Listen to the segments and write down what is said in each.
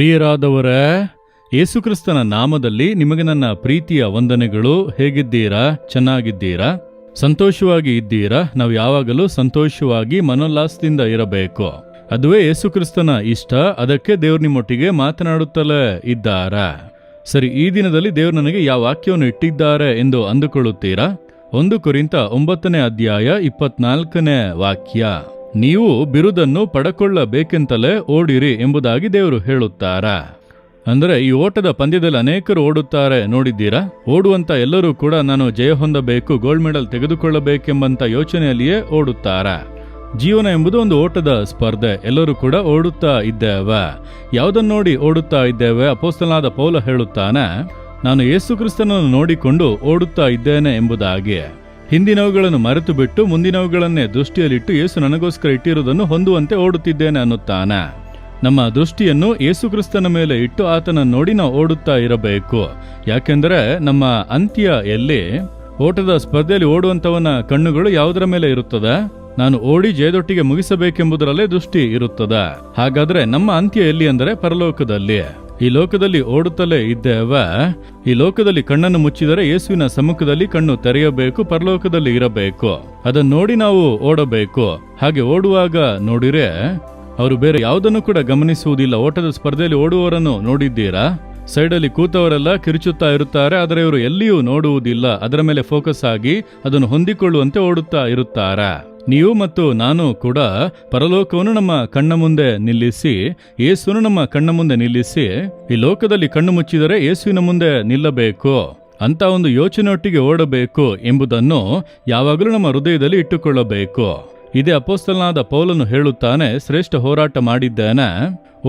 ಪ್ರಿಯರಾದವರೇ, ಯೇಸುಕ್ರಿಸ್ತನ ನಾಮದಲ್ಲಿ ನಿಮಗೆ ನನ್ನ ಪ್ರೀತಿಯ ವಂದನೆಗಳು. ಹೇಗಿದ್ದೀರಾ? ಚೆನ್ನಾಗಿದ್ದೀರಾ? ಸಂತೋಷವಾಗಿ ಇದ್ದೀರಾ? ನಾವು ಯಾವಾಗಲೂ ಸಂತೋಷವಾಗಿ ಮನೋಲ್ಲಾಸದಿಂದ ಇರಬೇಕು. ಅದುವೇ ಯೇಸುಕ್ರಿಸ್ತನ ಇಷ್ಟ. ಅದಕ್ಕೆ ದೇವ್ರು ನಿಮ್ಮೊಟ್ಟಿಗೆ ಮಾತನಾಡುತ್ತಲೇ ಇದ್ದಾರಾ? ಸರಿ, ಈ ದಿನದಲ್ಲಿ ದೇವರು ನನಗೆ ಯಾವ ವಾಕ್ಯವನ್ನು ಇಟ್ಟಿದ್ದಾರೆ ಎಂದು ಅಂದುಕೊಳ್ಳುತ್ತೀರಾ? 1 ಕೊರಿಂಥ 9ನೇ ಅಧ್ಯಾಯ 24ನೇ ವಾಕ್ಯ. ನೀವು ಬಿರುದನ್ನು ಪಡಕೊಳ್ಳಬೇಕೆಂತಲೇ ಓಡಿರಿ ಎಂಬುದಾಗಿ ದೇವರು ಹೇಳುತ್ತಾರಾ? ಅಂದರೆ ಈ ಓಟದ ಪಂದ್ಯದಲ್ಲಿ ಅನೇಕರು ಓಡುತ್ತಾರೆ, ನೋಡಿದ್ದೀರಾ? ಓಡುವಂತ ಎಲ್ಲರೂ ಕೂಡ ನಾನು ಜಯ ಹೊಂದಬೇಕು, ಗೋಲ್ಡ್ ಮೆಡಲ್ ತೆಗೆದುಕೊಳ್ಳಬೇಕೆಂಬಂತ ಯೋಚನೆಯಲ್ಲಿಯೇ ಓಡುತ್ತಾರೆ. ಜೀವನ ಎಂಬುದು ಒಂದು ಓಟದ ಸ್ಪರ್ಧೆ. ಎಲ್ಲರೂ ಕೂಡ ಓಡುತ್ತಾ ಇದ್ದೇವೆ. ಯಾವುದನ್ನು ನೋಡಿ ಓಡುತ್ತಾ ಇದ್ದೇವೆ? ಅಪೊಸ್ತಲನಾದ ಪೌಲ ಹೇಳುತ್ತಾನೆ, ನಾನು ಯೇಸುಕ್ರಿಸ್ತನನ್ನು ನೋಡಿಕೊಂಡು ಓಡುತ್ತಾ ಇದ್ದೇನೆ ಎಂಬುದಾಗಿ. ಹಿಂದಿನವುಗಳನ್ನು ಮರೆತು ಬಿಟ್ಟು ಮುಂದಿನವುಗಳನ್ನೇ ದೃಷ್ಟಿಯಲ್ಲಿಟ್ಟು ಯೇಸು ನನಗೋಸ್ಕರ ಇಟ್ಟಿರುವುದನ್ನು ಹೊಂದುವಂತೆ ಓಡುತ್ತಿದ್ದೇನೆ ಅನ್ನುತ್ತಾನೆ. ನಮ್ಮ ದೃಷ್ಟಿಯನ್ನು ಯೇಸುಕ್ರಿಸ್ತನ ಮೇಲೆ ಇಟ್ಟು ಆತನನ್ನು ನೋಡಿ ನಾವು ಓಡುತ್ತಾ ಇರಬೇಕು. ಯಾಕೆಂದರೆ ನಮ್ಮ ಅಂತ್ಯ ಎಲ್ಲಿ? ಓಟದ ಸ್ಪರ್ಧೆಯಲ್ಲಿ ಓಡುವಂತವನ ಕಣ್ಣುಗಳು ಯಾವುದರ ಮೇಲೆ ಇರುತ್ತದೆ? ನಾನು ಓಡಿ ಜಯದೊಟ್ಟಿಗೆ ಮುಗಿಸಬೇಕೆಂಬುದರಲ್ಲೇ ದೃಷ್ಟಿ ಇರುತ್ತದೆ. ಹಾಗಾದ್ರೆ ನಮ್ಮ ಅಂತ್ಯ ಎಲ್ಲಿ ಅಂದರೆ ಪರಲೋಕದಲ್ಲಿ. ಈ ಲೋಕದಲ್ಲಿ ಓಡುತ್ತಲೇ ಇದ್ದೇವೆ. ಈ ಲೋಕದಲ್ಲಿ ಕಣ್ಣನ್ನು ಮುಚ್ಚಿದರೆ ಯೇಸುವಿನ ಸಮ್ಮುಖದಲ್ಲಿ ಕಣ್ಣು ತೆರೆಯಬೇಕು, ಪರಲೋಕದಲ್ಲಿ ಇರಬೇಕು. ಅದನ್ನು ನೋಡಿ ನಾವು ಓಡಬೇಕು. ಹಾಗೆ ಓಡುವಾಗ ನೋಡಿರೆ ಅವರು ಬೇರೆ ಯಾವುದನ್ನು ಕೂಡ ಗಮನಿಸುವುದಿಲ್ಲ. ಓಟದ ಸ್ಪರ್ಧೆಯಲ್ಲಿ ಓಡುವವರನ್ನು ನೋಡಿದ್ದೀರಾ? ಸೈಡಲ್ಲಿ ಕೂತವರೆಲ್ಲ ಕಿರುಚುತ್ತಾ ಇರುತ್ತಾರೆ, ಆದರೆ ಇವರು ಎಲ್ಲಿಯೂ ನೋಡುವುದಿಲ್ಲ. ಅದರ ಮೇಲೆ ಫೋಕಸ್ ಆಗಿ ಅದನ್ನು ಹೊಂದಿಕೊಳ್ಳುವಂತೆ ಓಡುತ್ತಾ ಇರುತ್ತಾರೆ. ನೀವು ಮತ್ತು ನಾನು ಕೂಡ ಪರಲೋಕವನ್ನು ನಮ್ಮ ಕಣ್ಣ ಮುಂದೆ ನಿಲ್ಲಿಸಿ, ಯೇಸುವನ್ನು ನಮ್ಮ ಕಣ್ಣ ಮುಂದೆ ನಿಲ್ಲಿಸಿ, ಈ ಲೋಕದಲ್ಲಿ ಕಣ್ಣು ಮುಚ್ಚಿದರೆ ಯೇಸುವಿನ ಮುಂದೆ ನಿಲ್ಲಬೇಕು ಅಂತ ಒಂದು ಯೋಚನೆಯೊಟ್ಟಿಗೆ ಓಡಬೇಕು ಎಂಬುದನ್ನು ಯಾವಾಗಲೂ ನಮ್ಮ ಹೃದಯದಲ್ಲಿ ಇಟ್ಟುಕೊಳ್ಳಬೇಕು. ಇದೇ ಅಪೊಸ್ತಲನಾದ ಪೌಲನು ಹೇಳುತ್ತಾನೆ, ಶ್ರೇಷ್ಠ ಹೋರಾಟ ಮಾಡಿದ್ದೇನೆ,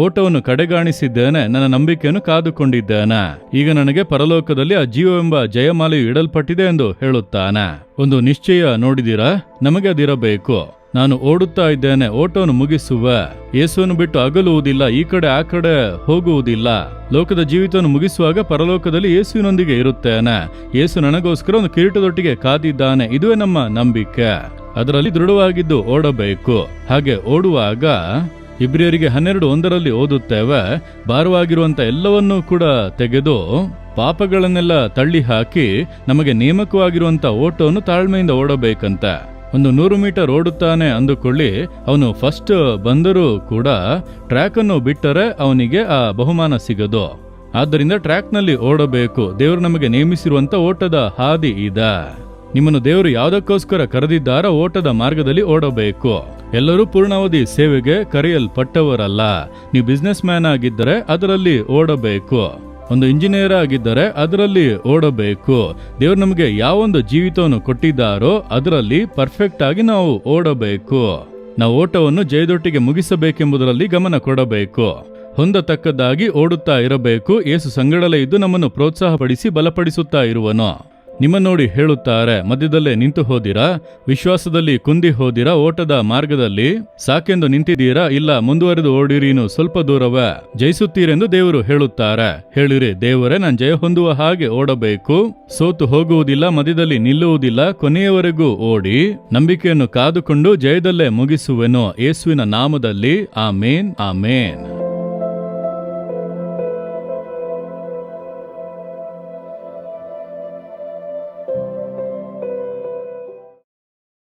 ಓಟವನ್ನು ಕಡೆಗಾಣಿಸಿದ್ದೇನೆ, ನನ್ನ ನಂಬಿಕೆಯನ್ನು ಕಾದುಕೊಂಡಿದ್ದೇನೆ. ಈಗ ನನಗೆ ಪರಲೋಕದಲ್ಲಿ ಆ ಜೀವವೆಂಬ ಜಯಮಾಲೆಯು ಇಡಲ್ಪಟ್ಟಿದೆ ಎಂದು ಹೇಳುತ್ತಾನೆ. ಒಂದು ನಿಶ್ಚಯ ನೋಡಿದಿರಾ? ನಮಗೆ ಅದಿರಬೇಕು. ನಾನು ಓಡುತ್ತಾ ಇದ್ದೇನೆ, ಓಟವನ್ನು ಮುಗಿಸುವ. ಯೇಸುವನ್ನು ಬಿಟ್ಟು ಅಗಲುವುದಿಲ್ಲ, ಈ ಕಡೆ ಆ ಕಡೆ ಹೋಗುವುದಿಲ್ಲ. ಲೋಕದ ಜೀವಿತವನ್ನು ಮುಗಿಸುವಾಗ ಪರಲೋಕದಲ್ಲಿ ಯೇಸುವಿನೊಂದಿಗೆ ಇರುತ್ತೇನೆ. ಯೇಸು ನನಗೋಸ್ಕರ ಒಂದು ಕಿರೀಟದೊಟ್ಟಿಗೆ ಕಾದಿದ್ದಾನೆ. ಇದುವೇ ನಮ್ಮ ನಂಬಿಕೆ. ಅದರಲ್ಲಿ ದೃಢವಾಗಿದ್ದು ಓಡಬೇಕು. ಹಾಗೆ ಓಡುವಾಗ ಇಬ್ರಿಯರಿಗೆ 12:1 ಓದುತ್ತೇವೆ, ಭಾರವಾಗಿರುವಂತ ಎಲ್ಲವನ್ನೂ ಕೂಡ ತೆಗೆದು ಪಾಪಗಳನ್ನೆಲ್ಲ ತಳ್ಳಿ ಹಾಕಿ ನಮಗೆ ನೇಮಕವಾಗಿರುವಂತ ಓಟವನ್ನು ತಾಳ್ಮೆಯಿಂದ ಓಡಬೇಕಂತ. ಒಂದು 100 ಮೀಟರ್ ಓಡುತ್ತಾನೆ ಅಂದುಕೊಳ್ಳಿ, ಅವನು ಫಸ್ಟ್ ಬಂದರೂ ಕೂಡ ಟ್ರ್ಯಾಕ್ ಅನ್ನು ಬಿಟ್ಟರೆ ಅವನಿಗೆ ಆ ಬಹುಮಾನ ಸಿಗದು. ಆದ್ದರಿಂದ ಟ್ರ್ಯಾಕ್ನಲ್ಲಿ ಓಡಬೇಕು. ದೇವರು ನಮಗೆ ನೇಮಿಸಿರುವಂತ ಓಟದ ಹಾದಿ ಇದೆ. ನಿಮ್ಮನ್ನು ದೇವರು ಯಾವುದಕ್ಕೋಸ್ಕರ ಕರೆದಿದ್ದಾರ? ಓಟದ ಮಾರ್ಗದಲ್ಲಿ ಓಡಬೇಕು. ಎಲ್ಲರೂ ಪೂರ್ಣಾವಧಿ ಸೇವೆಗೆ ಕರೆಯಲ್ಪಟ್ಟವರಲ್ಲ. ನೀವು ಬಿಸ್ನೆಸ್ ಮ್ಯಾನ್ ಆಗಿದ್ದರೆ ಅದರಲ್ಲಿ ಓಡಬೇಕು. ಒಂದು ಇಂಜಿನಿಯರ್ ಆಗಿದ್ದರೆ ಅದರಲ್ಲಿ ಓಡಬೇಕು. ದೇವರು ನಮಗೆ ಯಾವೊಂದು ಜೀವಿತವನ್ನು ಕೊಟ್ಟಿದ್ದಾರೋ ಅದರಲ್ಲಿ ಪರ್ಫೆಕ್ಟ್ ಆಗಿ ನಾವು ಓಡಬೇಕು. ನಾವು ಓಟವನ್ನು ಜಯದೊಟ್ಟಿಗೆ ಮುಗಿಸಬೇಕೆಂಬುದರಲ್ಲಿ ಗಮನ ಕೊಡಬೇಕು. ಹೊಂದತಕ್ಕದ್ದಾಗಿ ಓಡುತ್ತಾ ಇರಬೇಕು. ಯೇಸು ಸಂಗಡಲೇ ಇದ್ದು ನಮ್ಮನ್ನು ಪ್ರೋತ್ಸಾಹಪಡಿಸಿ ಬಲಪಡಿಸುತ್ತಾ ಇರುವನು. ನಿಮ್ಮ ನೋಡಿ ಹೇಳುತ್ತಾರೆ, ಮಧ್ಯದಲ್ಲೇ ನಿಂತು ಹೋದಿರಾ? ವಿಶ್ವಾಸದಲ್ಲಿ ಕುಂದಿ ಹೋದಿರಾ? ಓಟದ ಮಾರ್ಗದಲ್ಲಿ ಸಾಕೆಂದು ನಿಂತಿದ್ದೀರಾ? ಇಲ್ಲ, ಮುಂದುವರೆದು ಓಡಿರೀನು, ಸ್ವಲ್ಪ ದೂರವೇ ಜಯಿಸುತ್ತೀರೆಂದು ದೇವರು ಹೇಳುತ್ತಾರೆ. ಹೇಳಿರಿ, ದೇವರೇ, ನಾನು ಜಯ ಹೊಂದುವ ಹಾಗೆ ಓಡಬೇಕು. ಸೋತು ಹೋಗುವುದಿಲ್ಲ, ಮಧ್ಯದಲ್ಲಿ ನಿಲ್ಲುವುದಿಲ್ಲ, ಕೊನೆಯವರೆಗೂ ಓಡಿ ನಂಬಿಕೆಯನ್ನು ಕಾದುಕೊಂಡು ಜಯದಲ್ಲೇ ಮುಗಿಸುವೆನು. ಯೇಸುವಿನ ನಾಮದಲ್ಲಿ ಆಮೇನ್, ಆಮೇನ್.